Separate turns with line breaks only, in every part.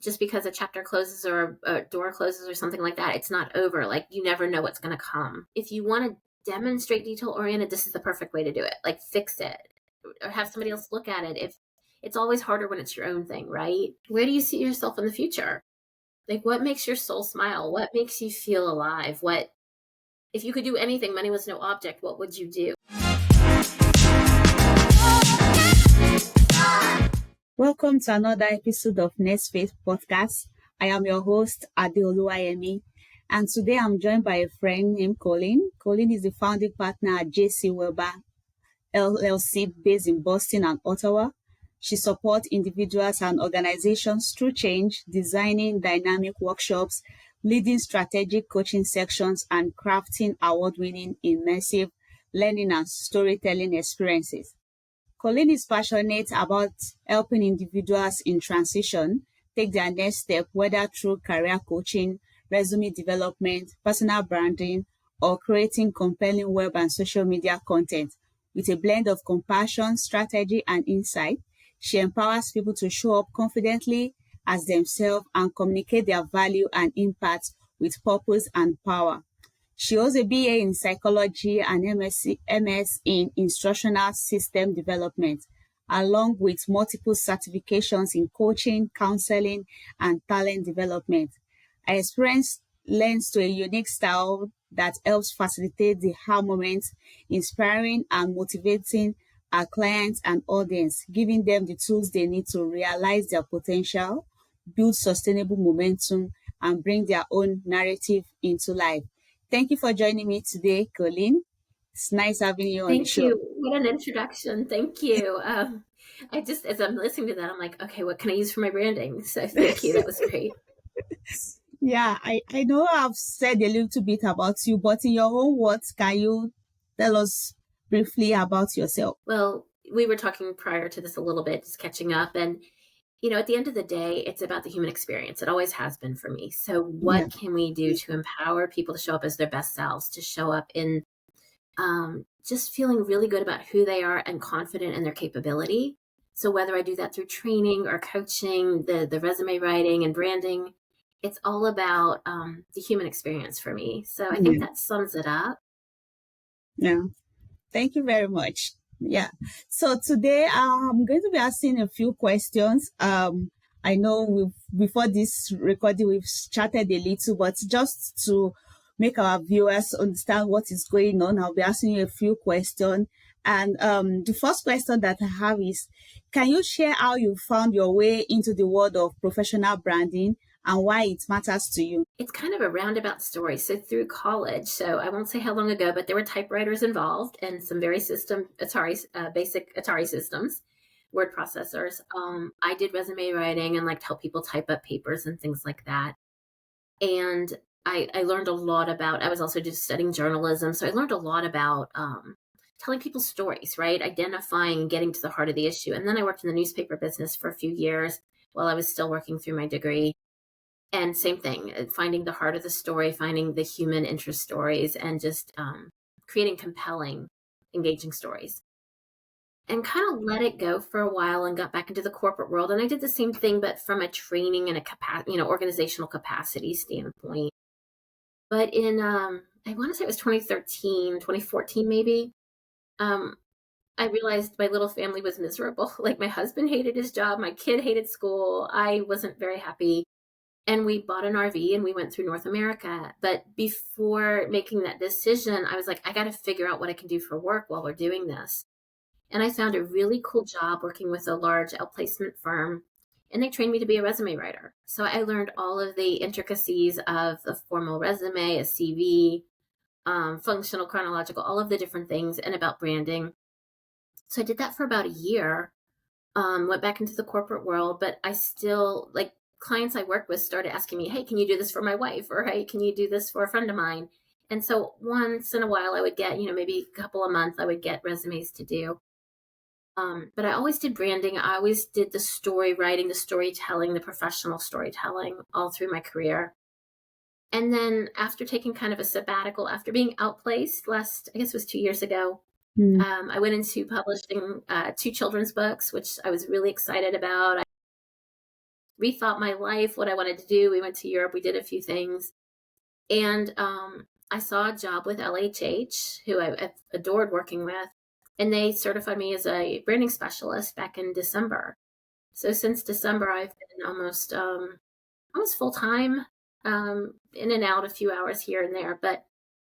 just because a chapter closes or a door closes or something like that, it's not over. Like, you never know what's going to come. If you want to demonstrate detail oriented, this is the perfect way to do it. Like, fix it or have somebody else look at it. If it's always harder when it's your own thing, right? Where do you see yourself in the future? Like, what makes your soul smile? What makes you feel alive? What, if you could do anything, money was no object, what would you do?
Welcome to another episode of Next Faith Podcast. I am your host, Adeoluwayemi, and today I'm joined by a friend named Colleen. Colleen is the founding partner at JC Weber LLC based in Boston and Ottawa. She supports individuals and organizations through change, designing dynamic workshops, leading strategic coaching sections, and crafting award-winning immersive learning and storytelling experiences. Colleen is passionate about helping individuals in transition take their next step, whether through career coaching, resume development, personal branding, or creating compelling web and social media content. With a blend of compassion, strategy, and insight, she empowers people to show up confidently as themselves and communicate their value and impact with purpose and power. She holds a BA in psychology and MS in instructional system development, along with multiple certifications in coaching, counseling, and talent development. Her experience lends to a unique style that helps facilitate the aha moment, inspiring and motivating our clients and audience, giving them the tools they need to realize their potential, build sustainable momentum, and bring their own narrative into life. Thank you for joining me today, Colleen. It's nice having you on the show.
Thank you. What an introduction. Thank you. I just, as I'm listening to that, I'm like, okay, what can I use for my branding? So thank you. That was great.
Yeah, I know I've said a little bit about you, but in your own words, can you tell us briefly about yourself?
Well, we were talking prior to this a little bit, just catching up. And, at the end of the day, it's about the human experience. It always has been for me. So what can we do to empower people to show up as their best selves, to show up in just feeling really good about who they are and confident in their capability? So whether I do that through training or coaching, the resume writing and branding, it's all about the human experience for me. So I think that sums it up.
Yeah. Thank you very much. Yeah. So today I'm going to be asking a few questions. I know before this recording we've chatted a little, but just to make our viewers understand what is going on, I'll be asking you a few questions. And the first question that I have is, can you share how you found your way into the world of professional branding and why it matters to you?
It's kind of a roundabout story. So through college, so I won't say how long ago, but there were typewriters involved and some very basic Atari systems, word processors. I did resume writing and like help people type up papers and things like that. And I learned a lot about, I was also just studying journalism. So I learned a lot about telling people stories, right? Identifying and getting to the heart of the issue. And then I worked in the newspaper business for a few years while I was still working through my degree. And same thing, finding the heart of the story, finding the human interest stories, and just creating compelling, engaging stories. And kind of let it go for a while and got back into the corporate world. And I did the same thing, but from a training and a organizational capacity standpoint. But in, I want to say it was 2013, 2014 maybe, I realized my little family was miserable. Like, my husband hated his job, my kid hated school, I wasn't very happy. And we bought an RV and we went through North America. But before making that decision, I was like, I got to figure out what I can do for work while we're doing this. And I found a really cool job working with a large outplacement firm. And they trained me to be a resume writer. So I learned all of the intricacies of a formal resume, a CV, functional, chronological, all of the different things, and about branding. So I did that for about a year, went back into the corporate world, but I still, like, clients I work with started asking me, hey, can you do this for my wife? Or, hey, can you do this for a friend of mine? And so once in a while I would get, maybe a couple a month, I would get resumes to do. But I always did branding. I always did the story writing, the storytelling, the professional storytelling all through my career. And then after taking kind of a sabbatical, after being outplaced I guess it was 2 years ago, I went into publishing 2 children's books, which I was really excited about. rethought my life, what I wanted to do. We went to Europe, we did a few things. And I saw a job with LHH, who I've adored working with, and they certified me as a branding specialist back in December. So since December, I've been almost full time, in and out a few hours here and there, but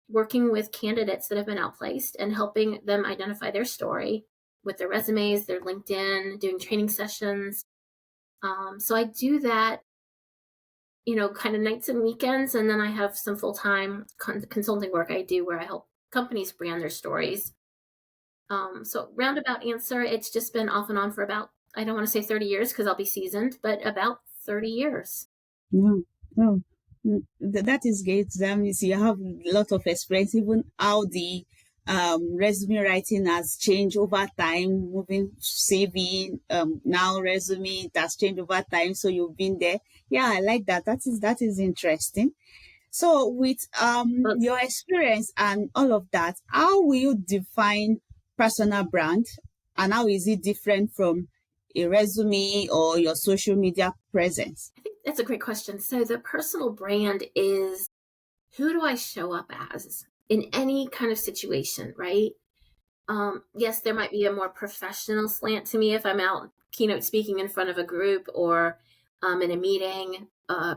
working with candidates that have been outplaced and helping them identify their story with their resumes, their LinkedIn, doing training sessions. So I do that, kind of nights and weekends. And then I have some full time consulting work I do where I help companies brand their stories. So roundabout answer, it's just been off and on for about, I don't want to say 30 years because I'll be seasoned, but about 30 years.
No, no. That is great. That means you have a lot of experience, even how the resume writing has changed over time, moving CV, now resume, it has changed over time. So you've been there. Yeah, I like that. That is interesting. So with
But
your experience and all of that, how will you define personal brand, and how is it different from a resume or your social media presence?
I think that's a great question. So the personal brand is, who do I show up as in any kind of situation, right? Yes, there might be a more professional slant to me if I'm out keynote speaking in front of a group or in a meeting,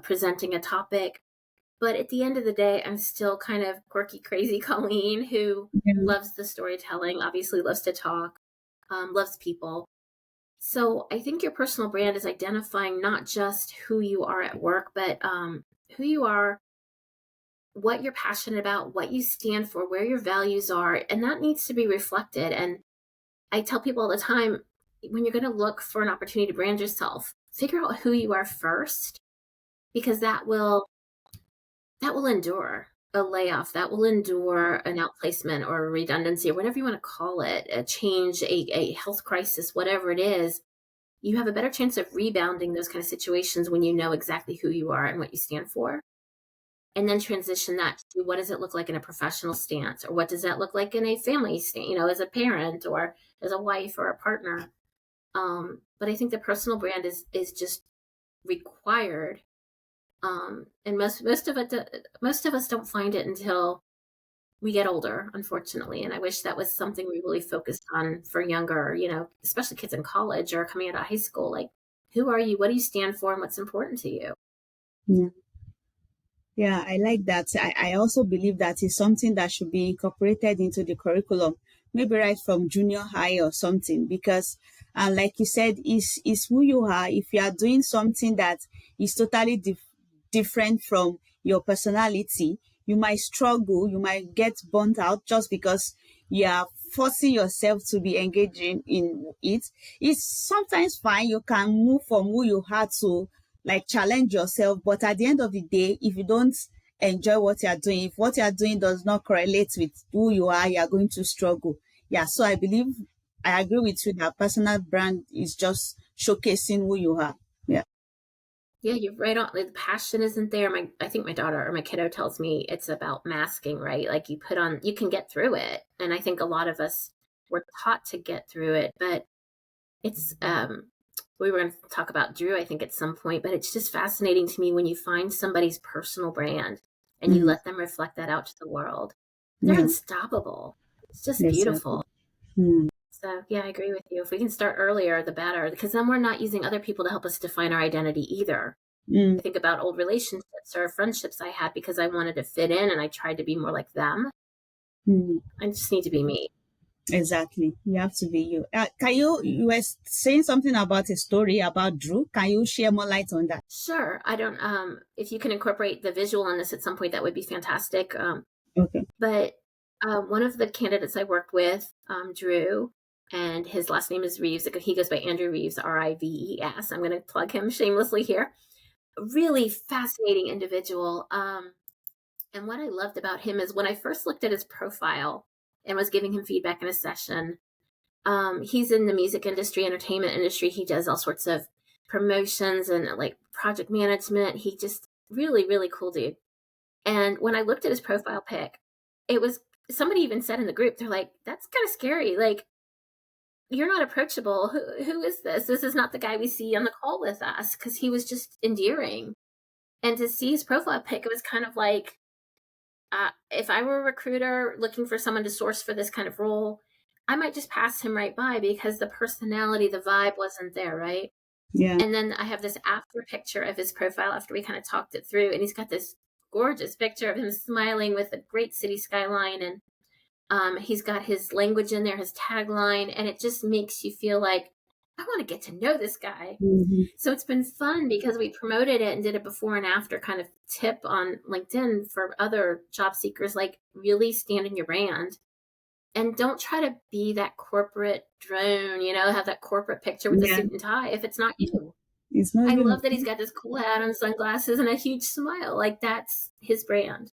presenting a topic. But at the end of the day, I'm still kind of quirky, crazy Colleen who
Yeah.
loves the storytelling, obviously loves to talk, loves people. So I think your personal brand is identifying not just who you are at work, but who you are, what you're passionate about, what you stand for, where your values are, and that needs to be reflected. And I tell people all the time, when you're going to look for an opportunity to brand yourself, figure out who you are first, because that will endure a layoff, that will endure an outplacement or a redundancy or whatever you want to call it, a change, a health crisis, whatever it is. You have a better chance of rebounding those kind of situations when you know exactly who you are and what you stand for. And then transition that to, what does it look like in a professional stance, or what does that look like in a family stance, as a parent or as a wife or a partner. But I think the personal brand is just required. And most of us don't find it until we get older, unfortunately. And I wish that was something we really focused on for younger, especially kids in college or coming out of high school. Like, who are you? What do you stand for? And what's important to you?
Yeah. Yeah, I like that. I also believe that is something that should be incorporated into the curriculum, maybe right from junior high or something, because like you said, is who you are. If you are doing something that is totally different from your personality, you might struggle, you might get burnt out just because you are forcing yourself to be engaging in it. It's sometimes fine. You can move from who you are to like challenge yourself. But at the end of the day, if you don't enjoy what you are doing, if what you are doing does not correlate with who you are going to struggle. Yeah. So I believe I agree with you that personal brand is just showcasing who you are. Yeah.
Yeah, you're right on. Like, the passion isn't there. I think my daughter or my kiddo tells me it's about masking, right? Like, you can get through it. And I think a lot of us were taught to get through it, but it's, we were going to talk about Drew, I think, at some point, but it's just fascinating to me when you find somebody's personal brand and you
Mm,
let them reflect that out to the world. They're
yeah.
unstoppable. It's just
Exactly.
beautiful.
Mm,
So, yeah, I agree with you. If we can start earlier, the better, because then we're not using other people to help us define our identity either.
mm,
I think about old relationships or friendships I had because I wanted to fit in and I tried to be more like them.
mm.
I just need to be me.
Exactly. You have to be you. You were saying something about a story about Drew. Can you share more light on that?
Sure. I don't, if you can incorporate the visual in this at some point, that would be fantastic.
Okay.
But one of the candidates I worked with, Drew, and his last name is Reeves. He goes by Andrew Reeves, Rives. I'm going to plug him shamelessly here. A really fascinating individual. And what I loved about him is when I first looked at his profile and was giving him feedback in a session, he's in the music industry, entertainment industry. He does all sorts of promotions and like project management. He just really, really cool dude. And when I looked at his profile pic, it was, somebody even said in the group, they're like, that's kind of scary. Like, you're not approachable. Who is this? This is not the guy we see on the call with us, because he was just endearing. And to see his profile pic, it was kind of like, if I were a recruiter looking for someone to source for this kind of role, I might just pass him right by because the personality, the vibe wasn't there, right?
Yeah.
And then I have this after picture of his profile after we kind of talked it through, and he's got this gorgeous picture of him smiling with a great city skyline, and he's got his language in there, his tagline, and it just makes you feel like, I want to get to know this guy.
Mhm.
So it's been fun because we promoted it and did a before and after kind of tip on LinkedIn for other job seekers, like really stand in your brand and don't try to be that corporate drone, have that corporate picture with a
Yeah.
suit and tie if it's not you.
It's not
I
you.
love that he's got this cool hat and sunglasses and a huge smile. Like, that's his brand.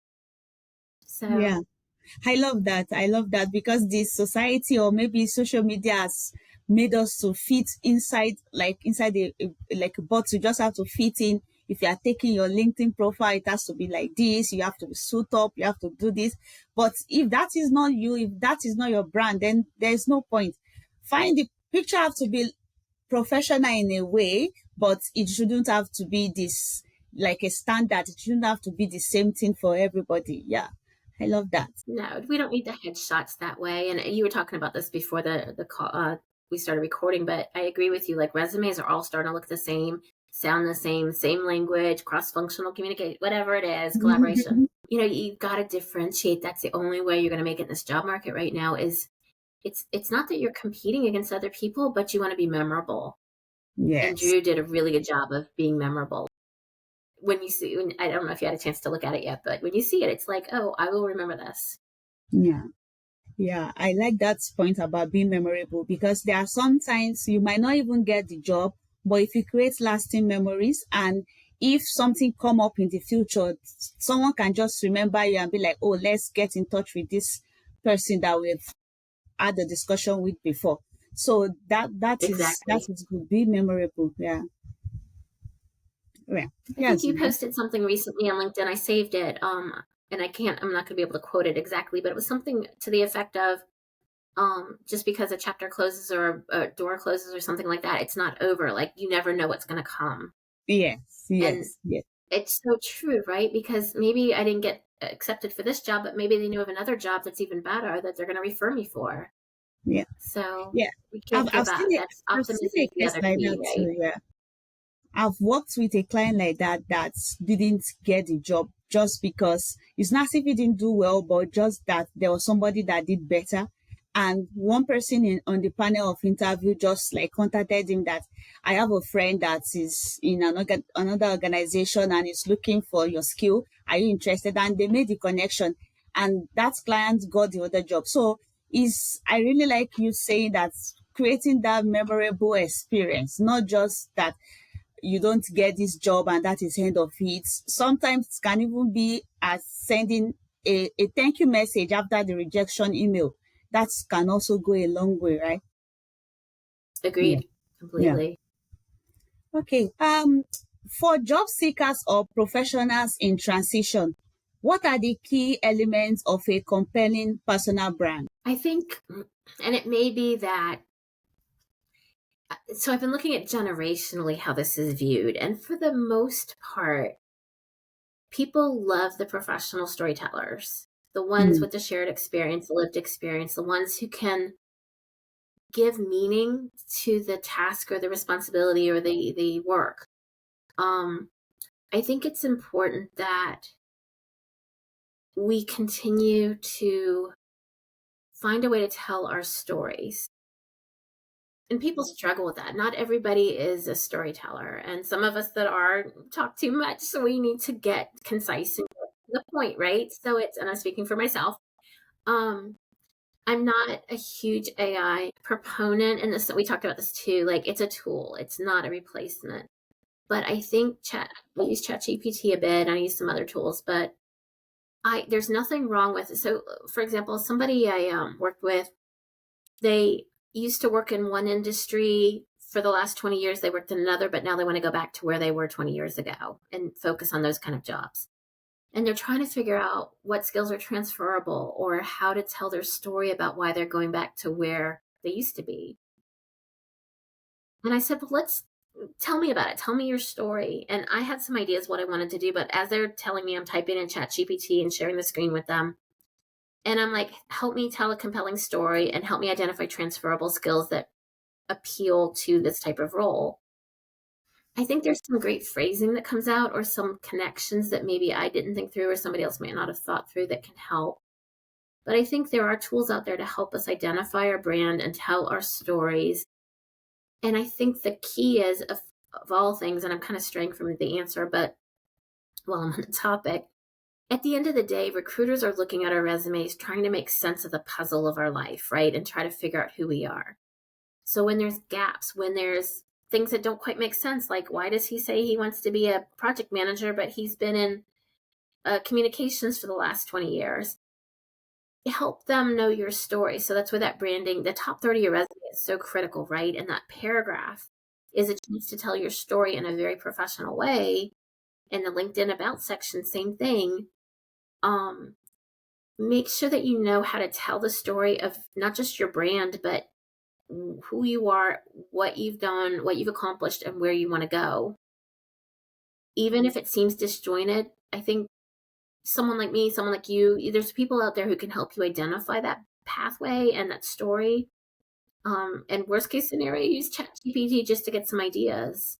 Yeah.
So
I love that. I love that because the society or maybe social media has made us to fit inside, like inside like a box. You just have to fit in. If you are taking your LinkedIn profile, it has to be like this. You have to suit up. You have to do this. But if that is not you, if that is not your brand, then there is no point. Find the picture have to be professional in a way, but it shouldn't have to be this like a standard. It shouldn't have to be the same thing for everybody. Yeah, I love that.
no, we don't need the headshots that way. And you were talking about this before the call, we started recording, but I agree with you. Like, resumes are all starting to look the same, sound the same language, cross functional communicate, whatever it is, collaboration. You've got to differentiate. That's the only way you're going to make it in this job market right now. Is it's not that you're competing against other people, but you want to be memorable. And
Yes.
Drew did a really good job of being memorable. I don't know if you had a chance to look at it yet, but when you see it, it's like, oh, I will remember this.
Yeah. Yeah, I like that point about being memorable because there are sometimes you might not even get the job, but if you create lasting memories and if something come up in the future, someone can just remember you and be like, oh, let's get in touch with this person that we've had a discussion with before. So that
Exactly.
is good. Be memorable. Yeah. Yeah.
I think
Yes.
you posted something recently on LinkedIn. I saved it. And I'm not going to be able to quote it exactly, but it was something to the effect of, just because a chapter closes or a door closes or something like that, it's not over. Like, you never know what's going to come.
Yes.
And
Yes. Yes.
it's so true, right? Because maybe I didn't get accepted for this job, but maybe they knew of another job that's even better that they're going to refer me for.
Yeah.
So
Yeah.
we can't
I've
give
seen
up.
it.
That's
I've seen
optimism
a
is the
case
other
like
key,
that
right?
too. Yeah. I've worked with a client like that didn't get the job just because it's not as if he didn't do well, but just that there was somebody that did better. And one person on the panel of interview just like contacted him that I have a friend that is in another organization and is looking for your skill. Are you interested? And they made the connection and that client got the other job. So I really like you saying that creating that memorable experience, not just that you don't get this job and that is end of it. Sometimes it can even be as sending a thank you message after the rejection email. That can also go a long way, right? Yeah.
Agreed.
Yeah.
Completely.
Okay. For job seekers or professionals in transition, what are the key elements of a compelling personal brand?
I think, and it may be that, so I've been looking at generationally how this is viewed. And for the most part, people love the professional storytellers, the ones
Mm,
with the shared experience, the lived experience, the ones who can give meaning to the task or the responsibility or the work. Um, I think it's important that we continue to find a way to tell our stories. And people struggle with that. Not everybody is a storyteller. And some of us that are talk too much. So we need to get concise and get to the point, right? And I'm speaking for myself. Um, I'm not a huge AI proponent. And this, we talked about this too. Like, it's a tool, it's not a replacement. But I think I use ChatGPT a bit. I use some other tools, but there's nothing wrong with it. So, for example, somebody I worked with, they used to work in one industry for the last 20 years. They worked in another, but now they want to go back to where they were 20 years ago and focus on those kind of jobs. And they're trying to figure out what skills are transferable or how to tell their story about why they're going back to where they used to be. And I said, well, tell me about it. Tell me your story. And I had some ideas what I wanted to do, but as they're telling me, I'm typing in ChatGPT and sharing the screen with them. And I'm like, help me tell a compelling story and help me identify transferable skills that appeal to this type of role. I think there's some great phrasing that comes out or some connections that maybe I didn't think through or somebody else may not have thought through that can help. But I think there are tools out there to help us identify our brand and tell our stories. And I think the key is of all things, and I'm kind of straying from the answer, but while I'm on the topic, at the end of the day, recruiters are looking at our resumes, trying to make sense of the puzzle of our life, right? And try to figure out who we are. So when there's gaps, when there's things that don't quite make sense, like why does he say he wants to be a project manager, but he's been in communications for the last 20 years? Help them know your story. So that's where that branding, the top 30 of your resume is so critical, right? And that paragraph is a chance to tell your story in a very professional way. And the LinkedIn About section, same thing. Um, Make sure that you know how to tell the story of not just your brand, but who you are, what you've done, what you've accomplished, and where you want to go. Even if it seems disjointed, I think someone like me, someone like you, there's people out there who can help you identify that pathway and that story. And worst case scenario, use ChatGPT just to get some ideas.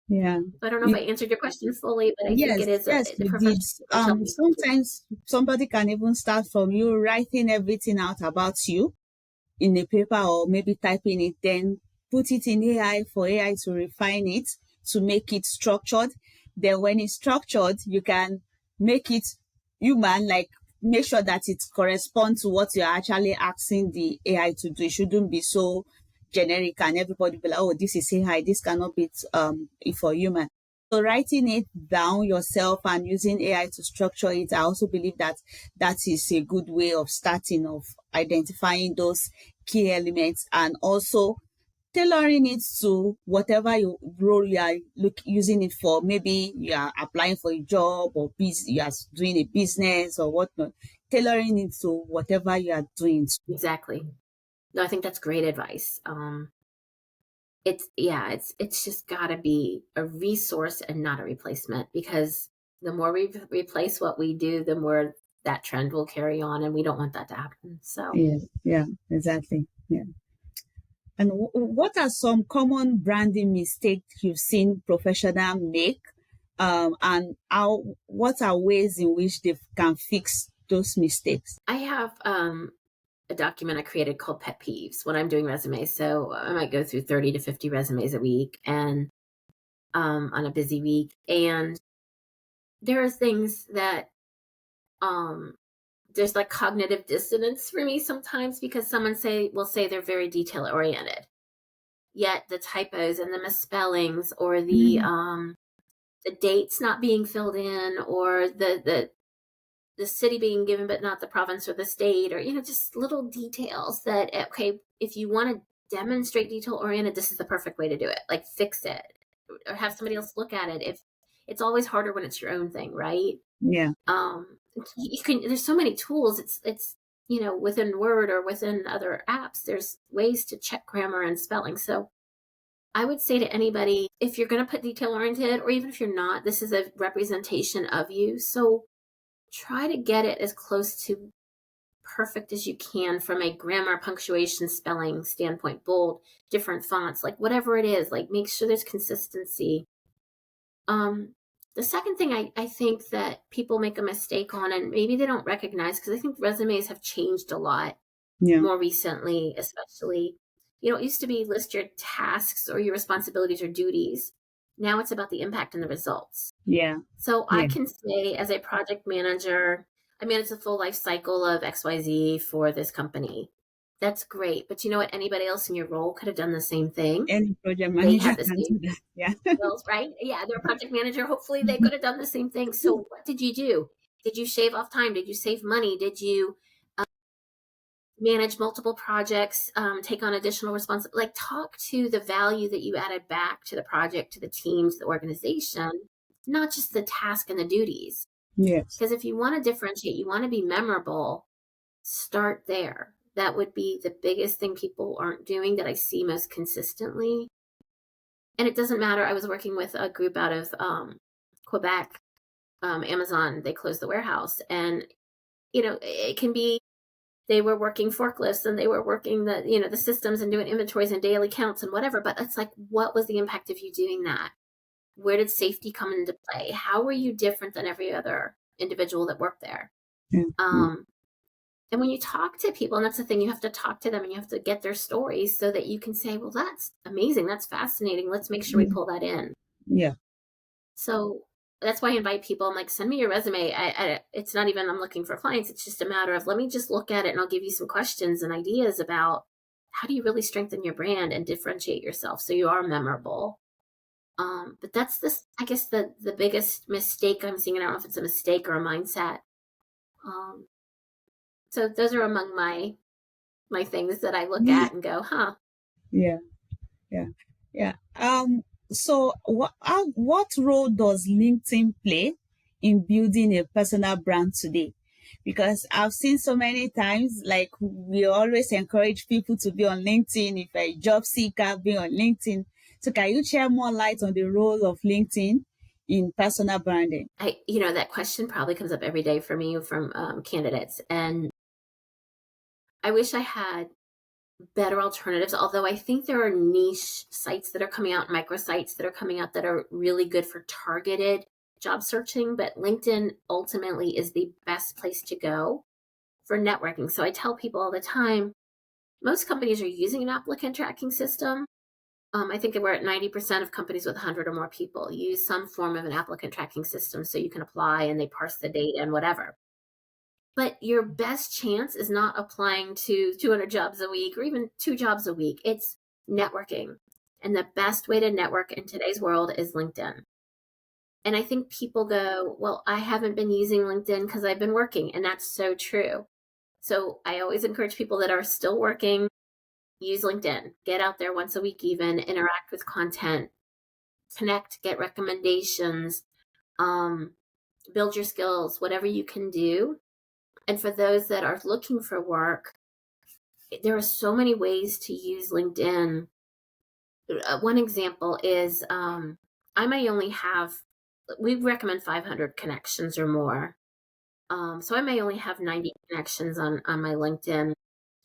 Yeah.
So I don't know if
You,
I answered your question fully, but I think
yes,
it is
yes,
the
you did.
professional knowledge helping some too.
Sometimes somebody can even start from you writing everything out about you in a paper or maybe typing it, then put it in AI for AI to refine it, to make it structured. Then when it's structured, you can make it human, like make sure that it corresponds to what you're actually asking the AI to do. It shouldn't be so generic and everybody be like, oh, this is AI, this cannot be for human. So writing it down yourself and using AI to structure it, I also believe that that is a good way of starting, of identifying those key elements and also tailoring it to whatever role you are using it for. Maybe you are applying for a job or you are doing a business or whatnot. Tailoring it to whatever you are doing.
Exactly. No, I think that's great advice. It's just got to be a resource and not a replacement, because the more we replace what we do, the more that trend will carry on, and we don't want that to happen. So
Yeah, yeah, exactly. Yeah. And what are some common branding mistakes you've seen professionals make? And what are ways in which they can fix those mistakes?
I have a document I created called Pet Peeves when I'm doing resumes. So I might go through 30 to 50 resumes a week, and on a busy week. And there are things that um, there's like cognitive dissonance for me sometimes, because someone will say they're very detail oriented, yet the typos and the misspellings or
Mm,
the dates not being filled in, or the city being given but not the province or the state, or just little details that, okay, if you want to demonstrate detail oriented, this is the perfect way to do it. Like, fix it or have somebody else look at it. If it's always harder when it's your own thing, right?
yeah,
um you can, there's so many tools. It's within Word or within other apps, there's ways to check grammar and spelling. So I would say to anybody, if you're going to put detail oriented, or even if you're not, this is a representation of you. So try to get it as close to perfect as you can from a grammar, punctuation, spelling standpoint, bold, different fonts, like whatever it is, like make sure there's consistency. Um, the second thing I think that people make a mistake on, and maybe they don't recognize, because I think resumes have changed a lot
yeah,
more recently, especially, it used to be list your tasks or your responsibilities or duties. Now it's about the impact and the results.
yeah,
So I
yeah.
can say, as a project manager, I manage the full life cycle of XYZ for this company. That's great. But you know what? Anybody else in your role could have done the same thing.
Any project
They
manager
had the
can
same
do that. Yeah.
skills, right? Yeah, they're a project manager. Hopefully they could have done the same thing. So what did you do? Did you shave off time? Did you save money? Did you manage multiple projects, take on additional responsibility? Like, talk to the value that you added back to the project, to the team, to the organization, not just the task and the duties.
Yes.
Because if you want to differentiate, you want to be memorable, start there. That would be the biggest thing people aren't doing that I see most consistently. And it doesn't matter. I was working with a group out of Quebec, Amazon. They closed the warehouse, and it can be they were working forklifts and they were working the systems and doing inventories and daily counts and whatever. But it's like, what was the impact of you doing that? Where did safety come into play? How were you different than every other individual that worked there?
Yeah. Yeah.
Um, and when you talk to people, and that's the thing, you have to talk to them and you have to get their stories so that you can say, well, that's amazing. That's fascinating. Let's make sure we pull that in.
Yeah.
So that's why I invite people. I'm like, send me your resume. It's not even I'm looking for clients. It's just a matter of let me just look at it and I'll give you some questions and ideas about how do you really strengthen your brand and differentiate yourself so you are memorable. But that's this, I guess, the biggest mistake I'm seeing. I don't know if it's a mistake or a mindset. Um, so those are among my things that I look at and go, huh.
Yeah. Yeah. Yeah. So what role does LinkedIn play in building a personal brand today? Because I've seen so many times, like we always encourage people to be on LinkedIn. If you're a job seeker, be on LinkedIn. So can you share more light on the role of LinkedIn in personal branding?
That question probably comes up every day for me from candidates. And I wish I had better alternatives, although I think there are niche sites that are coming out, microsites that are coming out that are really good for targeted job searching. But LinkedIn ultimately is the best place to go for networking. So I tell people all the time, most companies are using an applicant tracking system. I think we're at 90% of companies with 100 or more people use some form of an applicant tracking system so you can apply and they parse the data and whatever. But your best chance is not applying to 200 jobs a week or even 2 jobs a week. It's networking. And the best way to network in today's world is LinkedIn. And I think people go, well, I haven't been using LinkedIn because I've been working. And that's so true. So I always encourage people that are still working, use LinkedIn. Get out there once a week, even interact with content, connect, get recommendations, um, build your skills, whatever you can do. And for those that are looking for work, there are so many ways to use LinkedIn. One example is I may only have, we recommend 500 connections or more. So I may only have 90 connections on my LinkedIn.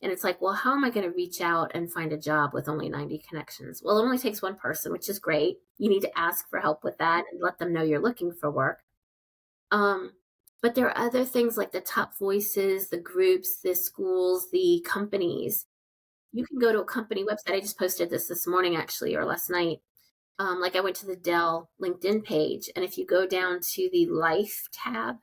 And it's like, well, how am I going to reach out and find a job with only 90 connections? Well, it only takes one person, which is great. You need to ask for help with that and let them know you're looking for work. Um, but there are other things like the top voices, the groups, the schools, the companies. You can go to a company website. I just posted this morning, actually, or last night. Like I went to the Dell LinkedIn page, and if you go down to the Life tab,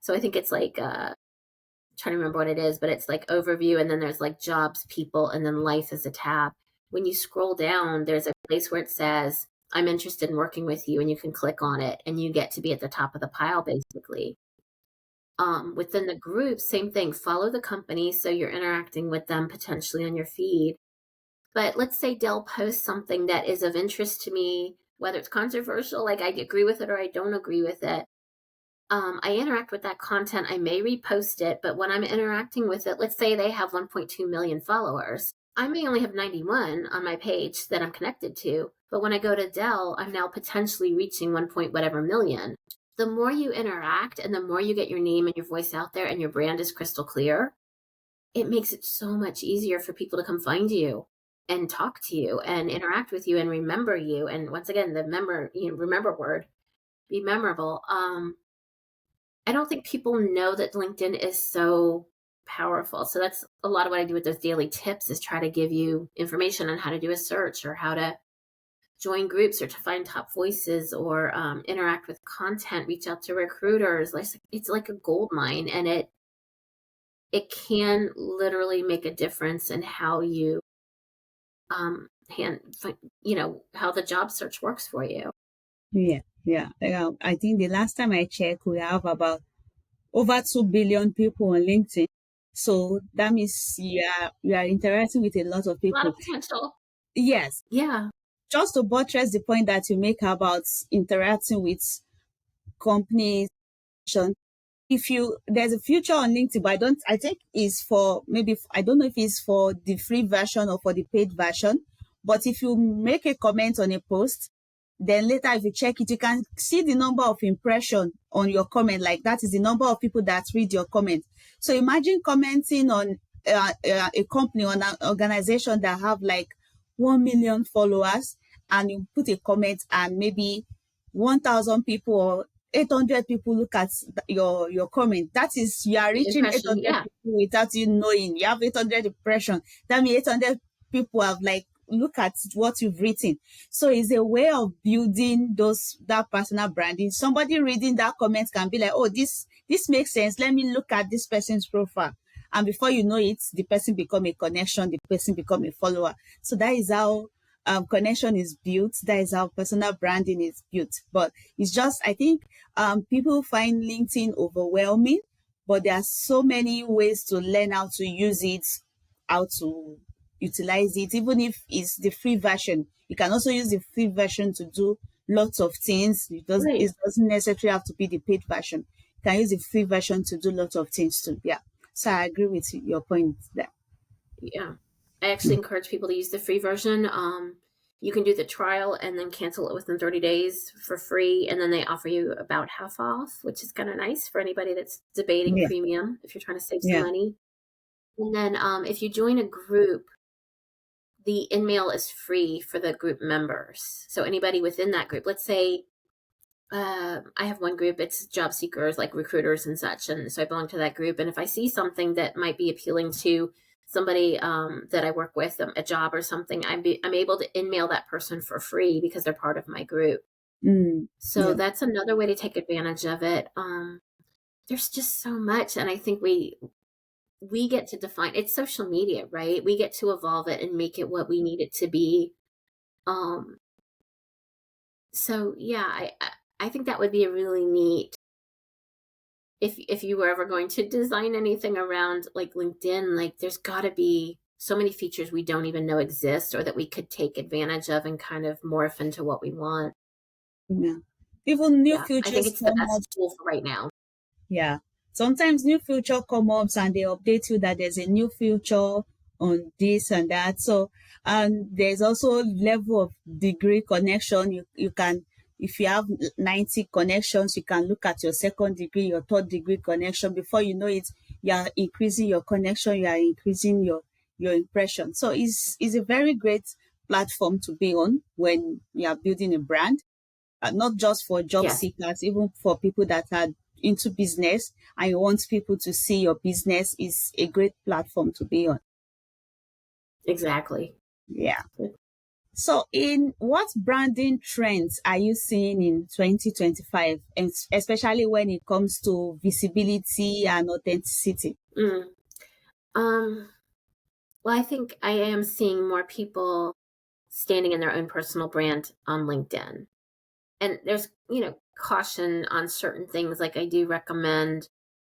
so I think it's like trying to remember what it is, but it's like overview, and then there's like jobs, people, and then life is a tab. When you scroll down, there's a place where it says, I'm interested in working with you, and you can click on it, and you get to be at the top of the pile, basically. Within the group, same thing. Follow the company so you're interacting with them potentially on your feed. But let's say Dell posts something that is of interest to me, whether it's controversial, like I agree with it or I don't agree with it. I interact with that content. I may repost it, but when I'm interacting with it, let's say they have 1.2 million followers. I may only have 91 on my page that I'm connected to, but when I go to Dell, I'm now potentially reaching 1 point whatever million. The more you interact and the more you get your name and your voice out there and your brand is crystal clear, it makes it so much easier for people to come find you and talk to you and interact with you and remember you. And once again, the remember word, be memorable. I don't think people know that LinkedIn is so powerful. So that's a lot of what I do with those daily tips is try to give you information on how to do a search or how to join groups or to find top voices or interact with content, reach out to recruiters. It's like a gold mine, and it can literally make a difference in how you how the job search works for you.
Yeah. Yeah. I think the last time I checked, we have about over 2 billion people on LinkedIn. So that means you are interacting with a lot of
A lot
people.
of potential.
Yes.
Yeah.
Just to buttress the point that you make about interacting with companies, if you there's a future on LinkedIn, but I think it's for maybe I don't know if it's for the free version or for the paid version, But if you make a comment on a post, then later if you check it, you can see the number of impression on your comment. Like that is the number of people that read your comment. So imagine commenting on a company or an organization that have like 1 million followers, and you put a comment and maybe 1,000 people or 800 people look at your comment. That is, you are
The
reaching
impression,
800
yeah,
people without you knowing. You have 800 impression. That means 800 people have like look at what you've written. So it's a way of building that personal branding. Somebody reading that comment can be like, oh, this makes sense. Let me look at this person's profile. And before you know it, the person become a connection, the person become a follower. So that is how connection is built. That is how personal branding is built. But it's just, I think people find LinkedIn overwhelming, but there are so many ways to learn how to use it, how to utilize it, even if it's the free version. You can also use the free version to do lots of things.
right,
It doesn't necessarily have to be the paid version. You can use the free version to do lots of things too. Yeah. So I agree with your point there.
yeah. I actually encourage people to use the free version. You can do the trial and then cancel it within 30 days for free, and then they offer you about half off, which is kind of nice for anybody that's debating
Yeah.
premium if you're trying to save some
Yeah.
money. And then if you join a group, the in-mail is free for the group members. So anybody within that group, let's say I have one group, it's job seekers, like recruiters and such. And so I belong to that group. And if I see something that might be appealing to somebody that I work with, a job or something, I'm able to in-mail that person for free because they're part of my group.
Mm.
So
Yeah.
that's another way to take advantage of it. There's just so much. And I think we get to define it's social media, right? We get to evolve it and make it what we need it to be. Um, so yeah, I think that would be a really neat if you were ever going to design anything around like LinkedIn, like there's got to be so many features we don't even know exist or that we could take advantage of and kind of morph into what we want.
Yeah. Even new
Yeah, I think
features
it's the
come up.
best tool for right now.
Yeah. Sometimes new feature come up and they update you that there's a new feature on this and that. So, and there's also level of degree connection. You can, if you have 90 connections, you can look at your second degree, your third degree connection. Before you know it, you are increasing your connection, you are increasing your impression. So it's a very great platform to be on when you are building a brand, not just for job
Yes,
seekers, even for people that are into business and you want people to see your business, is a great platform to be on.
exactly.
Yeah. So in what branding trends are you seeing in 2025, and especially when it comes to visibility and authenticity?
Mm. Um, well, I think I am seeing more people standing in their own personal brand on LinkedIn. And there's, caution on certain things. Like I do recommend,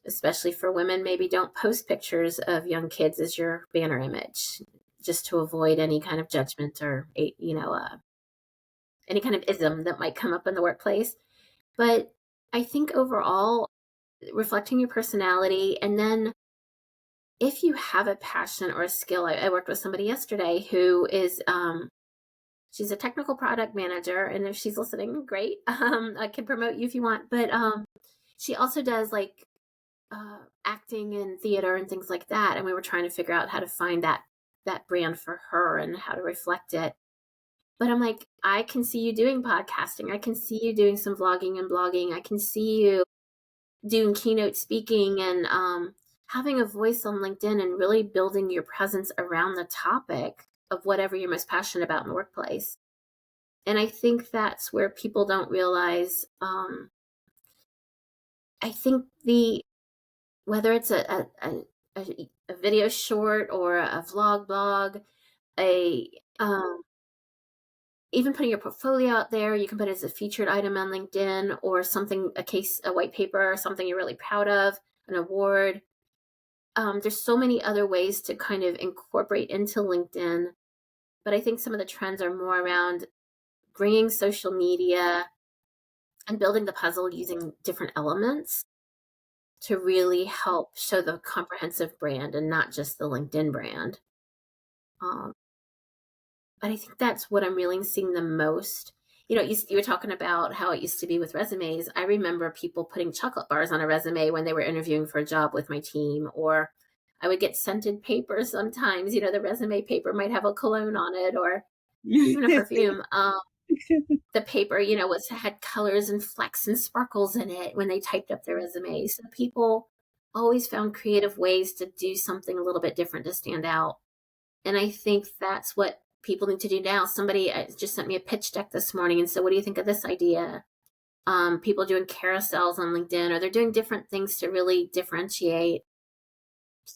especially for women, maybe don't post pictures of young kids as your banner image, just to avoid any kind of judgment or any kind of ism that might come up in the workplace. But I think overall, reflecting your personality, and then if you have a passion or a skill, I worked with somebody yesterday who is she's a technical product manager, and if she's listening, great. I can promote you if you want, but she also does like acting and theater and things like that. And we were trying to figure out how to find that brand for her and how to reflect it. But I'm like, I can see you doing podcasting. I can see you doing some vlogging and blogging. I can see you doing keynote speaking and having a voice on LinkedIn and really building your presence around the topic of whatever you're most passionate about in the workplace. And I think that's where people don't realize. I think whether it's a video short or a vlog blog, a even putting your portfolio out there, you can put it as a featured item on LinkedIn or something, a white paper, or something you're really proud of, an award. There's so many other ways to kind of incorporate into LinkedIn, but I think some of the trends are more around bringing social media and building the puzzle using different elements to really help show the comprehensive brand and not just the LinkedIn brand. Um, But I think that's what I'm really seeing the most. You were talking about how it used to be with resumes. I remember people putting chocolate bars on a resume when they were interviewing for a job with my team, or I would get scented paper sometimes. The resume paper might have a cologne on it, or even a perfume. The paper, had colors and flecks and sparkles in it when they typed up their resume. So people always found creative ways to do something a little bit different to stand out. And I think that's what people need to do now. Somebody just sent me a pitch deck this morning and said, what do you think of this idea? People doing carousels on LinkedIn, or they're doing different things to really differentiate.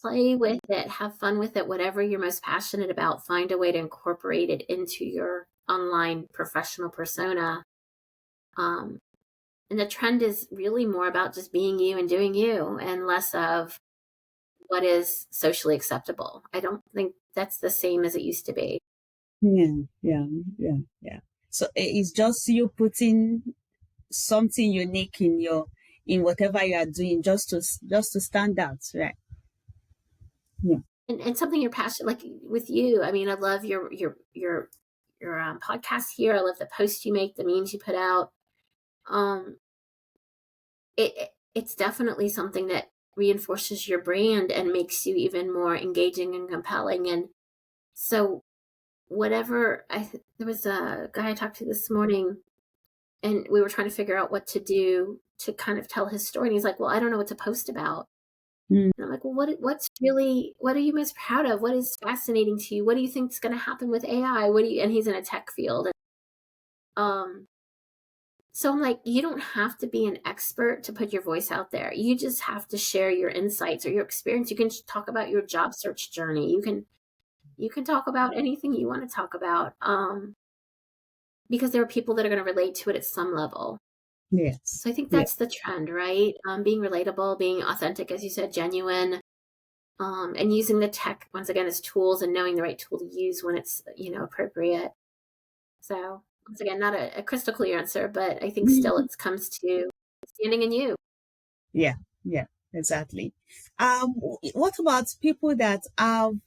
Play with it, have fun with it, whatever you're most passionate about, find a way to incorporate it into your online professional persona. And the trend is really more about just being you and doing you, and less of what is socially acceptable. I don't think that's the same as it used to be.
Yeah. So it's just you putting something unique in whatever you are doing, just to stand out, right? Yeah.
And something you're passionate, like with you. I mean, I love your podcast here. I love the posts you make, the memes you put out. Um, it's definitely something that reinforces your brand and makes you even more engaging and compelling. And so, whatever there was a guy I talked to this morning, and we were trying to figure out what to do to kind of tell his story. And he's like, "Well, I don't know what to post about."
Mm.
And I'm like, well, what are you most proud of? What is fascinating to you? What do you think is going to happen with AI? And he's in a tech field. Um, so I'm like, you don't have to be an expert to put your voice out there. You just have to share your insights or your experience. You can talk about your job search journey. You can talk about anything you want to talk about. Because there are people that are going to relate to it at some level.
Yes.
So I think
Yeah.
that's the trend, right? Being relatable, being authentic, as you said, genuine. And using the tech once again as tools, and knowing the right tool to use when it's appropriate. So once again, not a crystal clear answer, but I think still it comes to standing in you.
Yeah, yeah, exactly. What about people that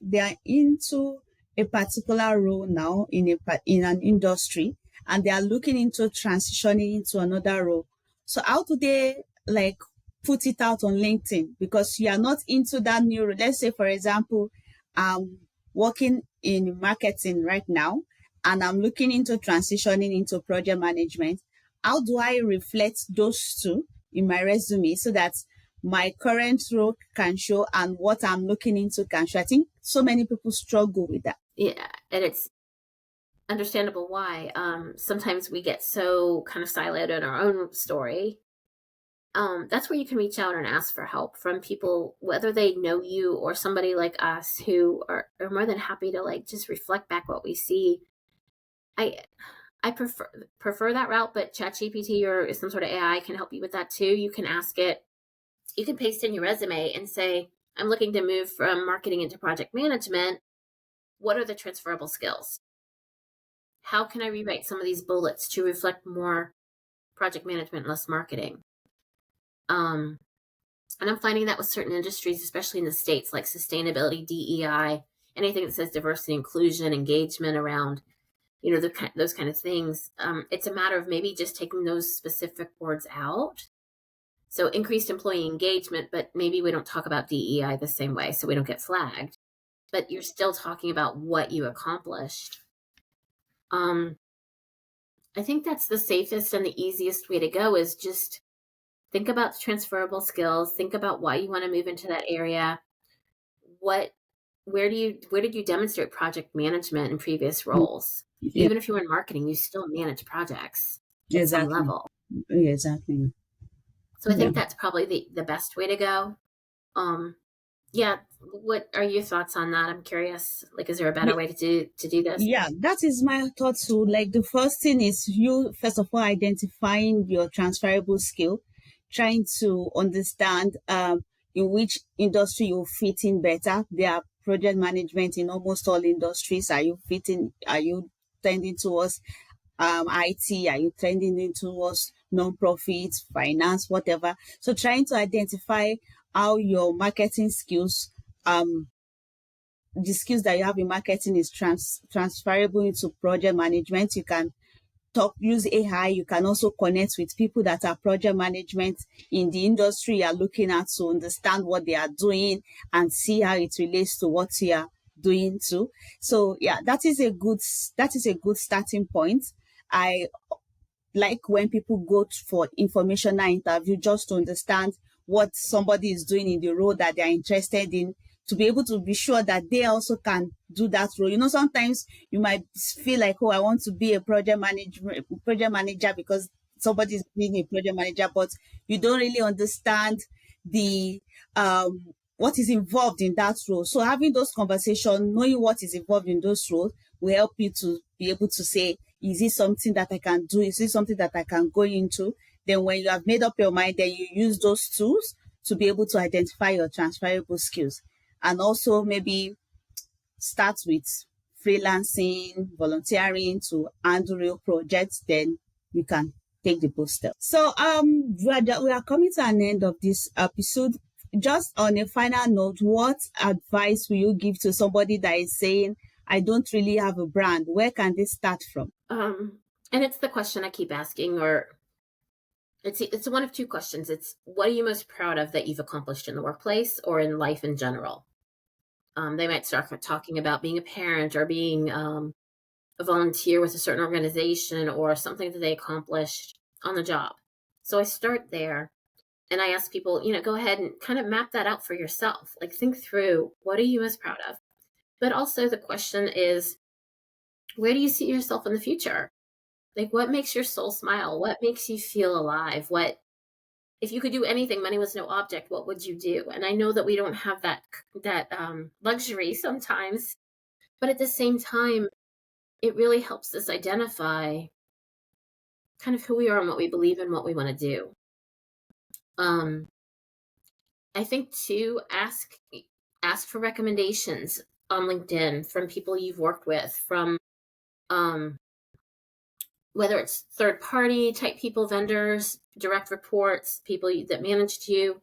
they are into a particular role now in an industry, and they are looking into transitioning into another role? So how do they like put it out on LinkedIn? Because you are not into that new role. Let's say, for example, I'm working in marketing right now, and I'm looking into transitioning into project management. How do I reflect those two in my resume so that my current role can show and what I'm looking into can show? I think so many people struggle with that.
Yeah, and it's understandable why. Sometimes we get so kind of siloed in our own story. That's where you can reach out and ask for help from people, whether they know you or somebody like us, who are more than happy to like just reflect back what we see. I prefer that route, but ChatGPT or some sort of AI can help you with that too. You can ask it. You can paste in your resume and say, "I'm looking to move from marketing into project management. What are the transferable skills? How can I rewrite some of these bullets to reflect more project management, less marketing?" Um, and I'm finding that with certain industries, especially in the States, like sustainability, DEI, anything that says diversity, inclusion, engagement around those kind of things. It's a matter of maybe just taking those specific words out. So increased employee engagement, but maybe we don't talk about DEI the same way, so we don't get flagged. But you're still talking about what you accomplished. Um, I think that's the safest and the easiest way to go, is just think about the transferable skills. Think about why you want to move into that area. What, where did you demonstrate project management in previous roles?
Yeah,
Even if you were in marketing, you still manage projects at some
exactly.
level.
Exactly.
So I
Yeah.
think that's probably the best way to go. Um, yeah. What are your thoughts on that? I'm curious. Like, is there a better way to do this?
Yeah, that is my thought too. Like the first thing is you first of all identifying your transferable skill, trying to understand in which industry you fit in better. There are project management in almost all industries. Are you tending towards IT? Are you tending towards non-profit, finance, whatever? So trying to identify how your marketing skills um the skills that you have in marketing is transferable into project management. You can use AI. You can also connect with people that are project management in the industry you are looking at to understand what they are doing and see how it relates to what you are doing too. So yeah, that is a good starting point. I like when people go for informational interview just to understand what somebody is doing in the role that they are interested in, to be able to be sure that they also can do that role. Sometimes you might feel like, oh, I want to be a project manager because somebody is being a project manager, but you don't really understand the what is involved in that role. So having those conversations, knowing what is involved in those roles, will help you to be able to say, is it something that I can do? Is it something that I can go into? Then when you have made up your mind, then you use those tools to be able to identify your transferable skills. And also maybe start with freelancing, volunteering to handle real projects, then you can take the post step. So we are coming to an end of this episode. Just on a final note, what advice will you give to somebody that is saying, I don't really have a brand? Where can they start from?
And it's the question I keep asking, or it's one of two questions. It's, what are you most proud of that you've accomplished in the workplace or in life in general? They might start talking about being a parent or being a volunteer with a certain organization or something that they accomplished on the job. So I start there and I ask people, go ahead and kind of map that out for yourself. Like, think through, what are you most proud of? But also the question is, where do you see yourself in the future? Like, what makes your soul smile? What makes you feel alive? If you could do anything, money was no object, what would you do? And I know that we don't have that luxury sometimes, but at the same time, it really helps us identify kind of who we are and what we believe and what we want to do. I think too, ask for recommendations on LinkedIn from people you've worked with, from whether it's third party type people, vendors, direct reports, people that managed you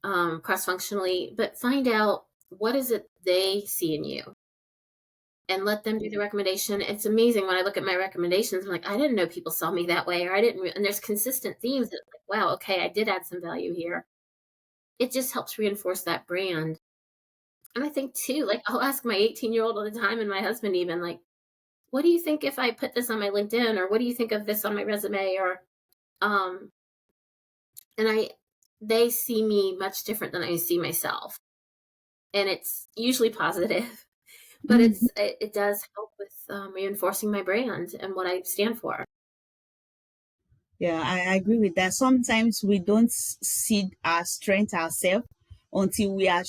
cross functionally, but find out what is it they see in you and let them do the recommendation. It's amazing when I look at my recommendations, I'm like, I didn't know people saw me that way, or I didn't, and there's consistent themes that, like, wow, okay, I did add some value here. It just helps reinforce that brand. And I think too, like, I'll ask my 18-year-old all the time, and my husband even, like, what do you think if I put this on my LinkedIn, or what do you think of this on my resume? Or and they see me much different than I see myself, and it's usually positive. But it does help with reinforcing my brand and what I stand for.
Yeah, I agree with that. Sometimes we don't see our strength ourselves until we are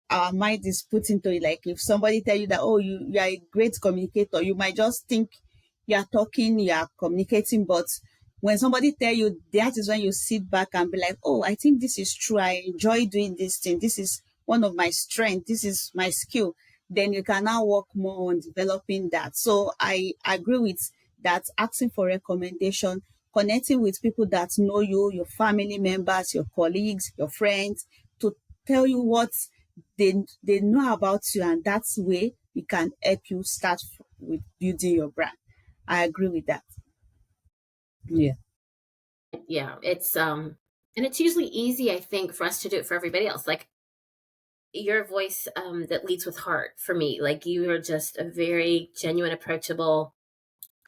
our mind is put into it. Like if somebody tell you that, oh, you are a great communicator, you might just think you are talking, you are communicating, but when somebody tell you, that is when you sit back and be like, oh, I think this is true. I enjoy doing this thing. This is one of my strengths. This is my skill. Then you can now work more on developing that. So I agree with that, asking for recommendation, connecting with people that know you, your family members, your colleagues, your friends, to tell you what they know about you, and that's the way it can help you start with building your brand. I agree with that. Yeah.
Yeah, it's and it's usually easy, I think, for us to do it for everybody else. Like, your voice that leads with heart for me. Like, you are just a very genuine, approachable,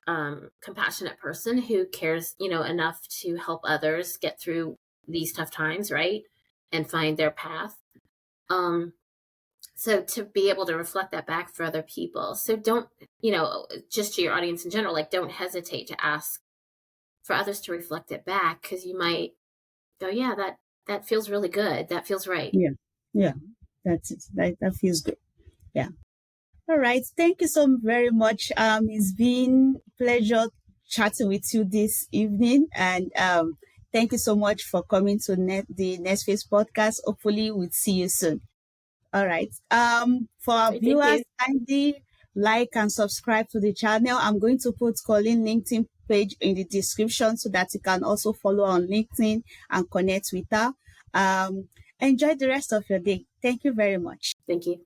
compassionate person who cares, enough to help others get through these tough times, right? And find their path. So to be able to reflect that back for other people. So don't, just to your audience in general, like, don't hesitate to ask for others to reflect it back, because you might go, yeah, that feels really good. That feels right.
Yeah. Yeah. That's it. That feels good. Yeah. All right. Thank you so very much. It's been a pleasure chatting with you this evening. And thank you so much for coming to the Next Phase podcast. Hopefully we'll see you soon. All right. For our
Thank
viewers,
you.
kindly like and subscribe to the channel. I'm going to put Colleen LinkedIn page in the description so that you can also follow on LinkedIn and connect with her. Enjoy the rest of your day. Thank you very much.
Thank you.